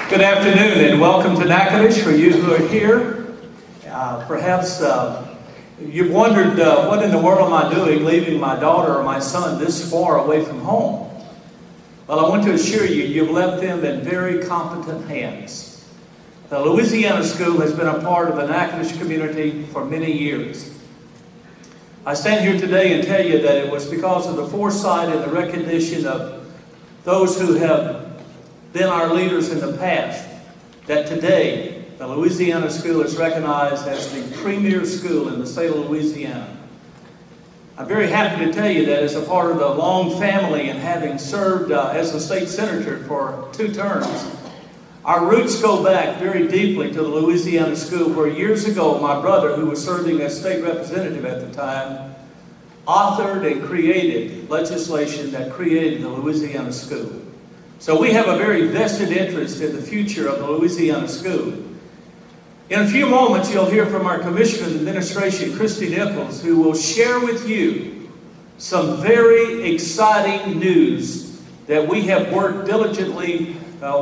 Good afternoon and welcome to Nichols. For you who are here, perhaps you've wondered what in the world am I doing leaving my daughter or my son this far away from home? Well, I want to assure you, you've left them in very competent hands. The Louisiana School has been a part of the Nichols community for many years. I stand here today and tell you that it was because of the foresight and the recognition of those who have been our leaders in the past that today the Louisiana School is recognized as the premier school in the state of Louisiana. I'm very happy to tell you that as a part of the Long family and having served as a state senator for 2 terms, our roots go back very deeply to the Louisiana School, where years ago my brother, who was serving as state representative at the time, authored and created legislation that created the Louisiana School. So we have a very vested interest in the future of the Louisiana School. In a few moments, you'll hear from our Commissioner of Administration, Kristy Nichols, who will share with you some very exciting news that we have worked diligently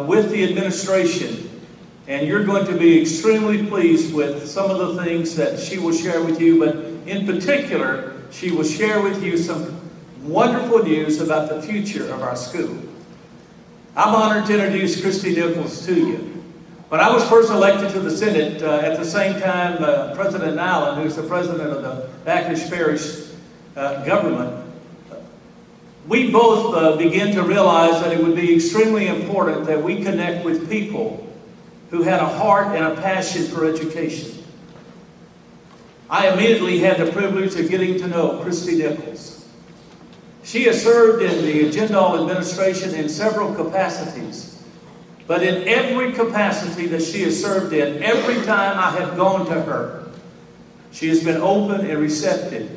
with the administration. And you're going to be extremely pleased with some of the things that she will share with you, but in particular, she will share with you some wonderful news about the future of our school. I'm honored to introduce Kristy Nichols to you. When I was first elected to the Senate, at the same time, President Nyland, who's the president of the Bacchus Parish government, we both began to realize that it would be extremely important that we connect with people who had a heart and a passion for education. I immediately had the privilege of getting to know Kristy Nichols. She has served in the Gerald administration in several capacities, but in every capacity that she has served in, every time I have gone to her, she has been open and receptive.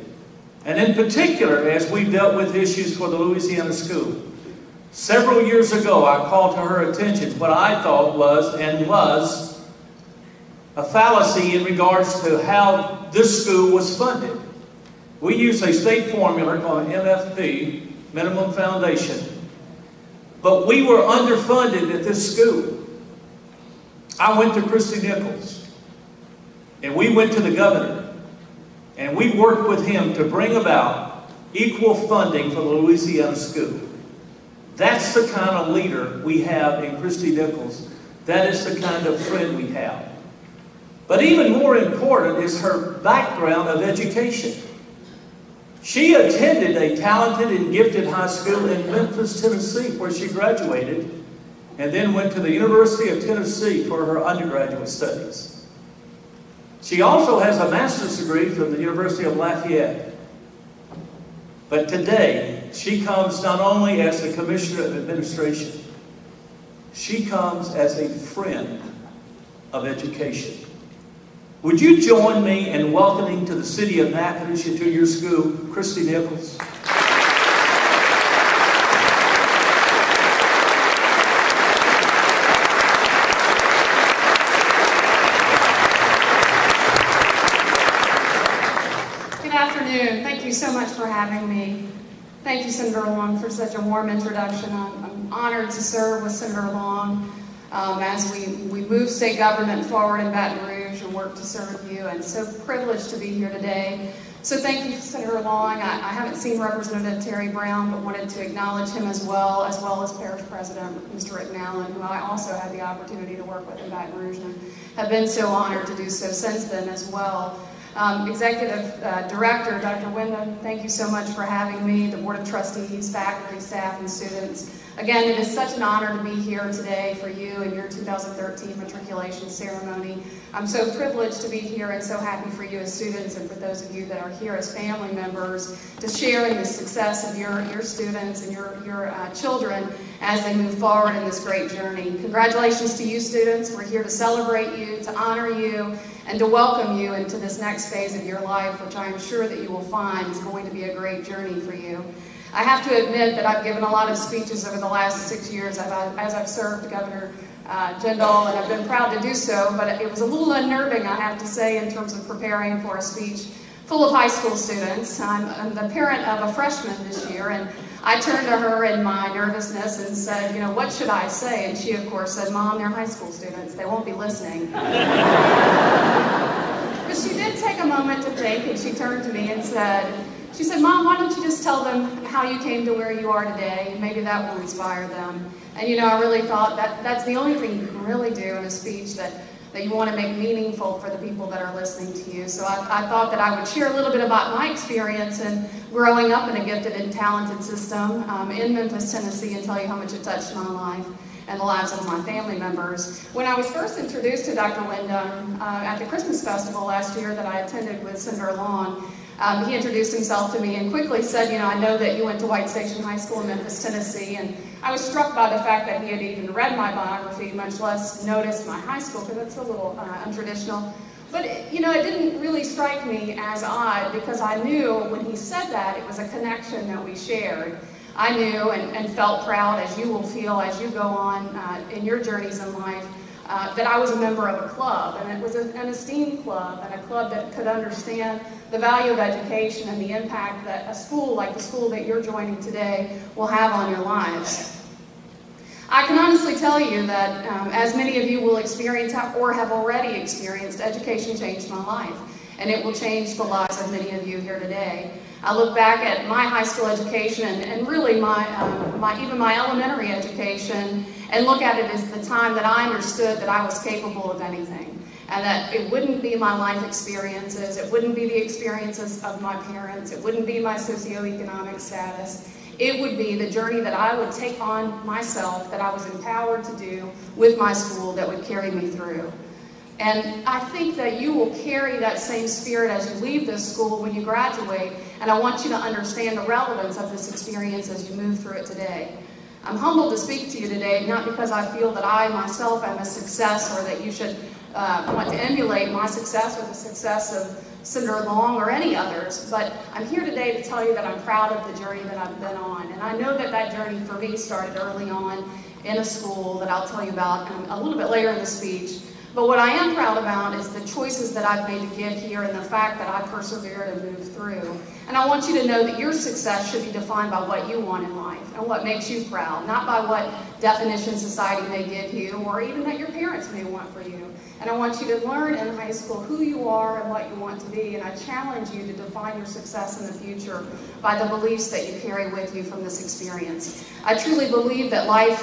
And in particular, as we dealt with issues for the Louisiana School, several years ago, I called to her attention what I thought was a fallacy in regards to how this school was funded. We use a state formula called an MFP, Minimum Foundation, but we were underfunded at this school. I went to Kristy Nichols, and we went to the governor, and we worked with him to bring about equal funding for the Louisiana School. That's the kind of leader we have in Kristy Nichols. That is the kind of friend we have. But even more important is her background of education. She attended a talented and gifted high school in Memphis, Tennessee, where she graduated, and then went to the University of Tennessee for her undergraduate studies. She also has a master's degree from the University of Lafayette. But today, she comes not only as the Commissioner of Administration, she comes as a friend of education. Would you join me in welcoming to the city of Nichols and to your school, Kristy Nichols? Good afternoon. Thank you so much for having me. Thank you, Senator Long, for such a warm introduction. I'm honored to serve with Senator Long as we move state government forward in Baton Rouge and work to serve you, and so privileged to be here today. So thank you, Senator Long. I haven't seen Representative Terry Brown, but wanted to acknowledge him as well as Parish President Mr. Rick Allen, who I also had the opportunity to work with in Baton Rouge and have been so honored to do so since then as well. Executive Director, Dr. Wyndham, thank you so much for having me, the Board of Trustees, faculty, staff, and students. Again, it is such an honor to be here today for you and your 2013 matriculation ceremony. I'm so privileged to be here and so happy for you as students and for those of you that are here as family members to share in the success of your students and your children as they move forward in this great journey. Congratulations to you students. We're here to celebrate you, to honor you, and to welcome you into this next phase of your life, which I am sure that you will find is going to be a great journey for you. I have to admit that I've given a lot of speeches over the last 6 years as I've served Governor Gerald, and I've been proud to do so, but it was a little unnerving, I have to say, in terms of preparing for a speech full of high school students. I'm the parent of a freshman this year, and I turned to her in my nervousness and said, you know, what should I say? And she, of course, said, Mom, they're high school students. They won't be listening. But she did take a moment to think, and she turned to me and she said, Mom, why don't you just tell them how you came to where you are today? Maybe that will inspire them. And, you know, I really thought that's the only thing you can really do in a speech that you want to make meaningful for the people that are listening to you. So I thought that I would share a little bit about my experience in growing up in a gifted and talented system in Memphis, Tennessee, and tell you how much it touched my life and the lives of my family members. When I was first introduced to Dr. Wyndham at the Christmas Festival last year that I attended with Senator Long, he introduced himself to me and quickly said, you know, I know that you went to White Station High School in Memphis, Tennessee, and I was struck by the fact that he had even read my biography, much less noticed my high school, because that's a little untraditional. But, you know, it didn't really strike me as odd, because I knew when he said that, it was a connection that we shared. I knew and felt proud, as you will feel as you go on in your journeys in life, that I was a member of a club, and it was an esteemed club, and a club that could understand the value of education and the impact that a school like the school that you're joining today will have on your lives. I can honestly tell you that as many of you will experience or have already experienced, education changed my life, and it will change the lives of many of you here today. I look back at my high school education and really even my elementary education, and look at it as the time that I understood that I was capable of anything, and that it wouldn't be my life experiences, it wouldn't be the experiences of my parents, it wouldn't be my socioeconomic status. It would be the journey that I would take on myself, that I was empowered to do with my school, that would carry me through. And I think that you will carry that same spirit as you leave this school when you graduate, and I want you to understand the relevance of this experience as you move through it today. I'm humbled to speak to you today, not because I feel that I myself am a success, or that you should want to emulate my success or the success of Senator Long or any others, but I'm here today to tell you that I'm proud of the journey that I've been on. And I know that that journey for me started early on in a school that I'll tell you about a little bit later in the speech. But what I am proud about is the choices that I've made to get here, and the fact that I persevered and moved through. And I want you to know that your success should be defined by what you want in life and what makes you proud, not by what definition society may give you, or even that your parents may want for you. And I want you to learn in high school who you are and what you want to be, and I challenge you to define your success in the future by the beliefs that you carry with you from this experience. I truly believe that life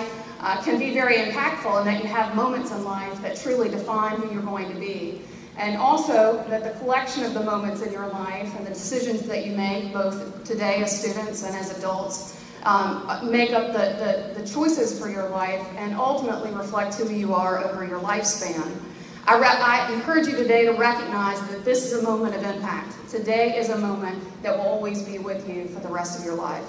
can be very impactful, and that you have moments in life that truly define who you're going to be. And also that the collection of the moments in your life and the decisions that you make, both today as students and as adults, make up the choices for your life and ultimately reflect who you are over your lifespan. I encourage you today to recognize that this is a moment of impact. Today is a moment that will always be with you for the rest of your life.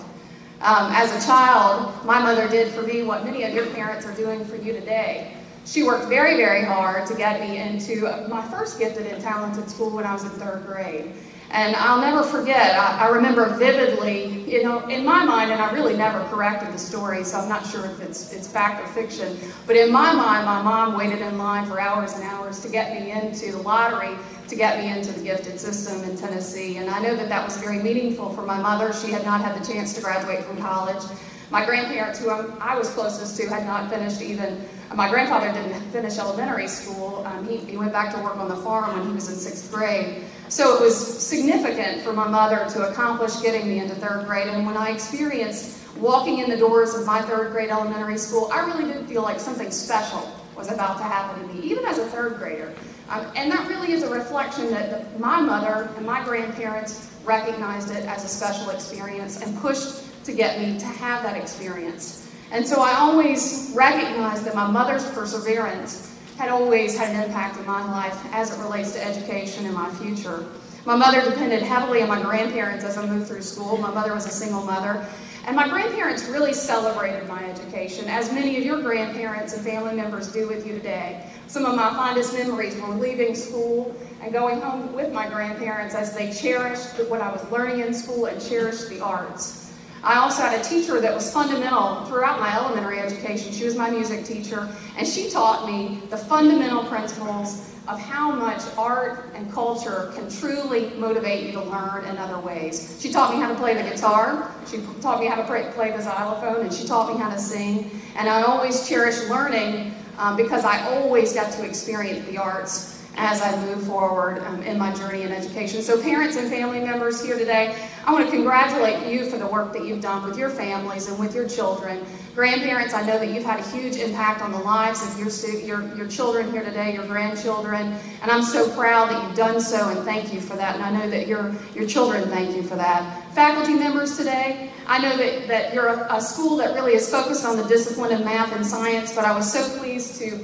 As a child, my mother did for me what many of your parents are doing for you today. She worked very, very hard to get me into my first gifted and talented school when I was in 3rd grade. And I'll never forget, I remember vividly, you know, in my mind, and I really never corrected the story, so I'm not sure if it's fact or fiction, but in my mind, my mom waited in line for hours and hours to get me into the lottery, to get me into the gifted system in Tennessee. And I know that that was very meaningful for my mother. She had not had the chance to graduate from college. My grandparents, who I was closest to, had not finished even, my grandfather didn't finish elementary school. He went back to work on the farm when he was in 6th grade. So it was significant for my mother to accomplish getting me into 3rd grade. And when I experienced walking in the doors of my 3rd grade elementary school, I really did feel like something special was about to happen to me, even as a 3rd grader. And that really is a reflection that my mother and my grandparents recognized it as a special experience and pushed to get me to have that experience. And so I always recognized that my mother's perseverance had always had an impact in my life as it relates to education and my future. My mother depended heavily on my grandparents as I moved through school. My mother was a single mother. And my grandparents really celebrated my education, as many of your grandparents and family members do with you today. Some of my fondest memories were leaving school and going home with my grandparents as they cherished what I was learning in school and cherished the arts. I also had a teacher that was fundamental throughout my elementary education. She was my music teacher, and she taught me the fundamental principles of how much art and culture can truly motivate you to learn in other ways. She taught me how to play the guitar, she taught me how to play the xylophone, and she taught me how to sing. And I always cherish learning because I always got to experience the arts as I move forward in my journey in education. So parents and family members here today, I want to congratulate you for the work that you've done with your families and with your children. Grandparents, I know that you've had a huge impact on the lives of your children here today, your grandchildren, and I'm so proud that you've done so, and thank you for that, and I know that your children thank you for that. Faculty members today, I know that you're a school that really is focused on the discipline of math and science, but I was so pleased to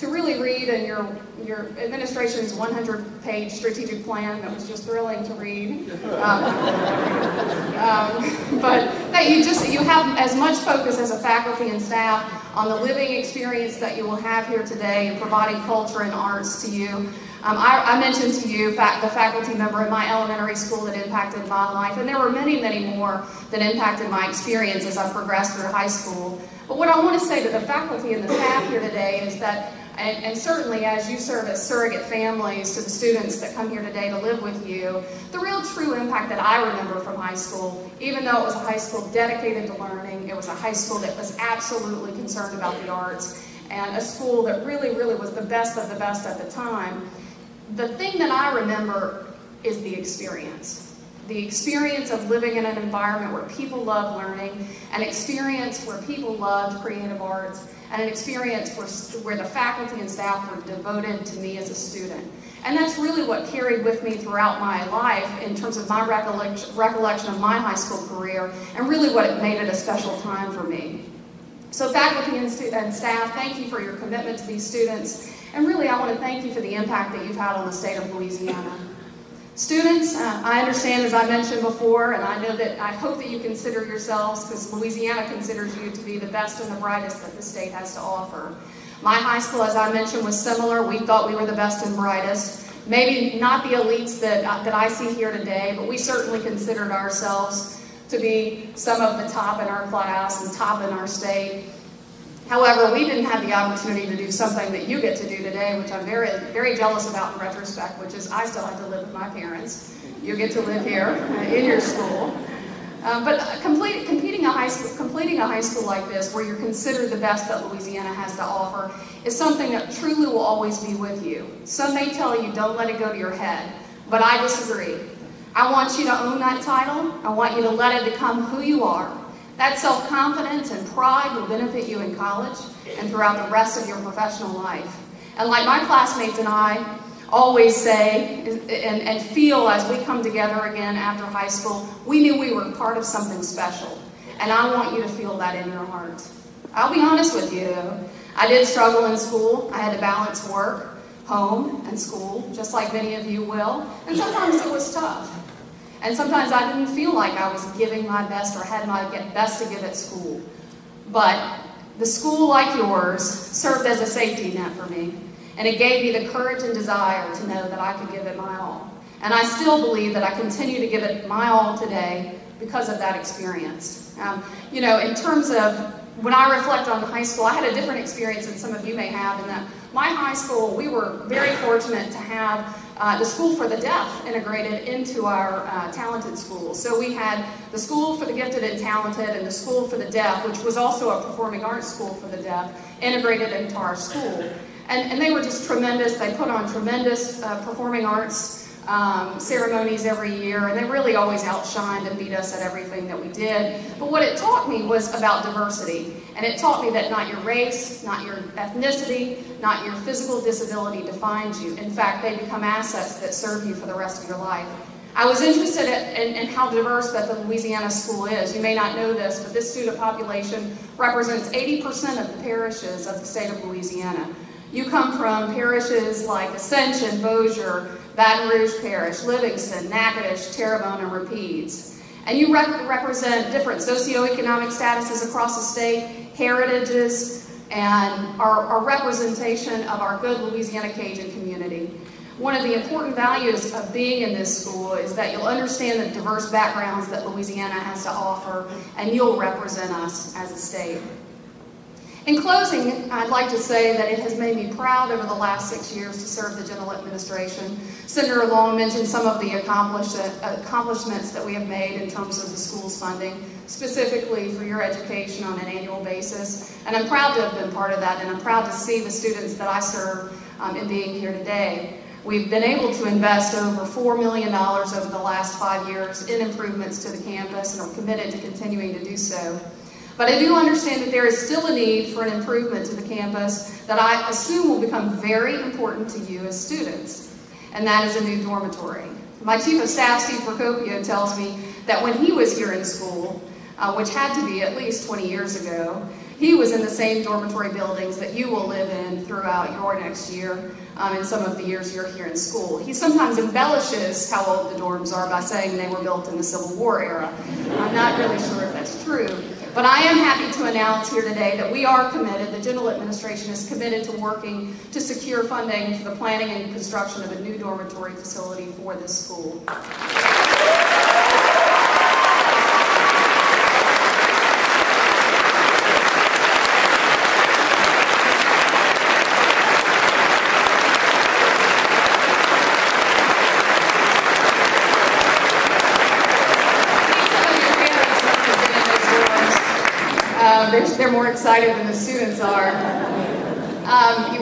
really read in your administration's 100-page strategic plan. That was just thrilling to read. But that you have as much focus as a faculty and staff on the living experience that you will have here today in providing culture and arts to you. I mentioned to you the faculty member in my elementary school that impacted my life, and there were many, many more that impacted my experience as I progressed through high school. But what I want to say to the faculty and the staff here today is that, and certainly as you serve as surrogate families to the students that come here today to live with you, the real true impact that I remember from high school, even though it was a high school dedicated to learning, it was a high school that was absolutely concerned about the arts, and a school that really, really was the best of the best at the time. The thing that I remember is the experience. The experience of living in an environment where people love learning, an experience where people loved creative arts, and an experience where the faculty and staff were devoted to me as a student. And that's really what carried with me throughout my life in terms of my recollection of my high school career, and really what it made it a special time for me. So faculty and staff, thank you for your commitment to these students, and really I want to thank you for the impact that you've had on the state of Louisiana. Students, I understand, as I mentioned before, and I hope that you consider yourselves, because Louisiana considers you to be the best and the brightest that the state has to offer. My high school, as I mentioned, was similar. We thought we were the best and brightest. Maybe not the elites that I see here today, but we certainly considered ourselves to be some of the top in our class and top in our state. However, we didn't have the opportunity to do something that you get to do today, which I'm very, very jealous about in retrospect, which is I still have to live with my parents. You get to live here in your school. But completing a high school like this, where you're considered the best that Louisiana has to offer, is something that truly will always be with you. Some may tell you, don't let it go to your head, but I disagree. I want you to own that title. I want you to let it become who you are. That self-confidence and pride will benefit you in college and throughout the rest of your professional life. And like my classmates and I always say and feel as we come together again after high school, we knew we were part of something special. And I want you to feel that in your heart. I'll be honest with you. I did struggle in school. I had to balance work, home, and school, just like many of you will. And sometimes it was tough. And sometimes I didn't feel like I was giving my best or had my best to give at school. But the school, like yours, served as a safety net for me. And it gave me the courage and desire to know that I could give it my all. And I still believe that I continue to give it my all today because of that experience. In terms of when I reflect on the high school, I had a different experience than some of you may have in that my high school, we were very fortunate to have the School for the Deaf integrated into our talented schools. So we had the School for the Gifted and Talented and the School for the Deaf, which was also a performing arts school for the deaf, integrated into our school. And they were just tremendous. They put on tremendous performing arts ceremonies every year, and they really always outshined and beat us at everything that we did. But what it taught me was about diversity. And it taught me that not your race, not your ethnicity, not your physical disability defines you. In fact, they become assets that serve you for the rest of your life. I was interested in how diverse that the Louisiana school is. You may not know this, but this student population represents 80% of the parishes of the state of Louisiana. You come from parishes like Ascension, Bossier, Baton Rouge Parish, Livingston, Natchitoches, Terrebonne, and Rapides. And you represent different socioeconomic statuses across the state, heritages, and our representation of our good Louisiana Cajun community. One of the important values of being in this school is that you'll understand the diverse backgrounds that Louisiana has to offer, and you'll represent us as a state. In closing, I'd like to say that it has made me proud over the last 6 years to serve the general administration. Senator Long mentioned some of the accomplishments that we have made in terms of the school's funding, specifically for your education on an annual basis. And I'm proud to have been part of that, and I'm proud to see the students that I serve in being here today. We've been able to invest over $4 million over the last 5 years in improvements to the campus, and are committed to continuing to do so. But I do understand that there is still a need for an improvement to the campus that I assume will become very important to you as students, and that is a new dormitory. My Chief of Staff, Steve Procopio, tells me that when he was here in school, which had to be at least 20 years ago, he was in the same dormitory buildings that you will live in throughout your next year, in some of the years you're here in school. He sometimes embellishes how old the dorms are by saying they were built in the Civil War era. I'm not really sure if that's true. But I am happy to announce here today that we are committed, the general administration is committed to working to secure funding for the planning and construction of a new dormitory facility for this school. They're more excited than the students are.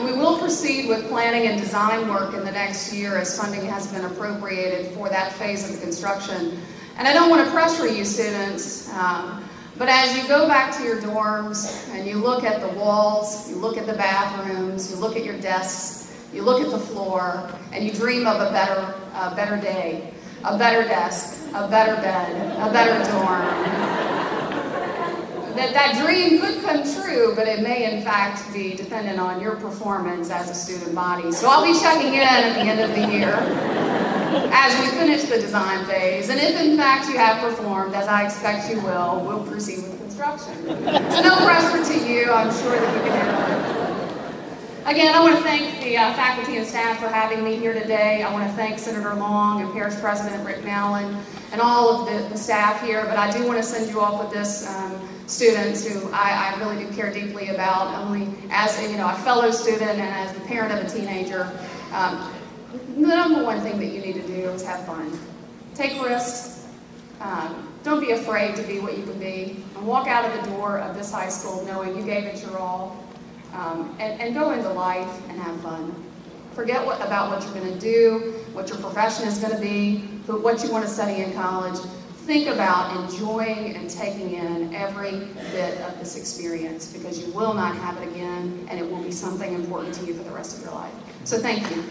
We will proceed with planning and design work in the next year as funding has been appropriated for that phase of the construction. And I don't want to pressure you students, but as you go back to your dorms and you look at the walls, you look at the bathrooms, you look at your desks, you look at the floor, and you dream of a better day, a better desk, a better bed, a better dorm. That dream could come true, but it may in fact be dependent on your performance as a student body. So I'll be checking in at the end of the year as we finish the design phase. And if in fact you have performed, as I expect you will, we'll proceed with construction. So no pressure to you, I'm sure that you can handle it. Again, I want to thank the faculty and staff for having me here today. I want to thank Senator Long and Parish President Rick Mallon and all of the staff here, but I do want to send you off with this, students who I really do care deeply about, only as a fellow student and as the parent of a teenager. The number one thing that you need to do is have fun. Take risks. Don't be afraid to be what you can be. And walk out of the door of this high school knowing you gave it your all. And go into life and have fun. Forget about what you're going to do, what your profession is going to be, what you want to study in college. Think about enjoying and taking in every bit of this experience, because you will not have it again, and it will be something important to you for the rest of your life. So thank you.